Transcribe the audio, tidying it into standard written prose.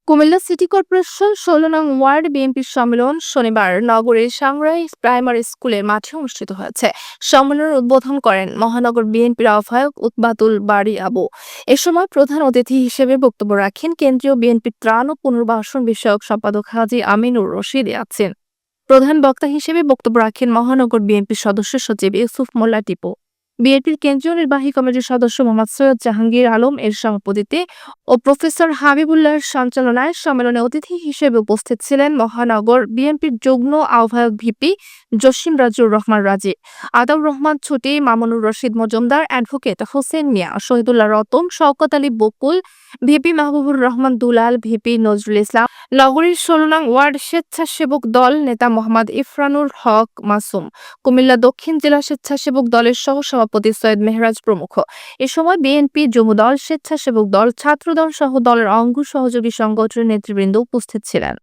Comilla city corporation ১৬ নং word বিএনপির সম্মেলন শনিবার নগরের সাংরাই প্রাইমারি স্কুলের মাঠে অনুষ্ঠিত হয়েছে। সম্মেলনের উদ্বোধন করেন মহানগর বিএনপির আহ্বায়ক উতবাতুল বারী আবু। এ সময় প্রধান অতিথি হিসেবে বক্তব্য রাখেন কেন্দ্রীয় বিএনপির ত্রাণ ও পুনর্বাসন বিষয়ক সম্পাদক হাজী আমিনুর রশিদ ইয়াছিন। প্রধান বক্তা হিসেবে বক্তব্য রাখেন মহানগর বিএনপির সদস্য সচিব ইউসুফ মোল্লা টিপু। বিএনপির কেন্দ্রীয় নির্বাহী কমিটির সদস্য মোহাম্মদ সৈয়দ জাহাঙ্গীর আলম এর সভাপতিত্বে ও প্রফেসর হাবিবুল্লাহর সঞ্চালনায় সম্মেলনে অতিথি হিসেবে উপস্থিত ছিলেন মহানগর বিএনপির যুগ্ম আহ্বায়ক ভিপি জসিম রাজুর রহমান রাজি, আতাউর রহমান ছুটি, মামুনুর রশিদ মজুমদার, অ্যাডভোকেট হোসেন মিয়া, শহীদুল্লাহ রতন, শওকত আলী বকুল, ভিপি মাহবুবুর রহমান দুলাল, ভিপি নজরুল ইসলাম, নগরীর ১৬ নং ওয়ার্ড স্বেচ্ছাসেবক দল নেতা মোহাম্মদ ইফরানুর হক মাসুম, কুমিল্লা দক্ষিণ জেলা স্বেচ্ছাসেবক দলের সহসভাপতি সৈয়দ মেহরাজ প্রমুখ। এ সময় বিএনপি, যুবদল, স্বেচ্ছাসেবক দল, ছাত্রদল সহ দলের অঙ্গ সহযোগী সংগঠনের নেতৃবৃন্দ উপস্থিত ছিলেন।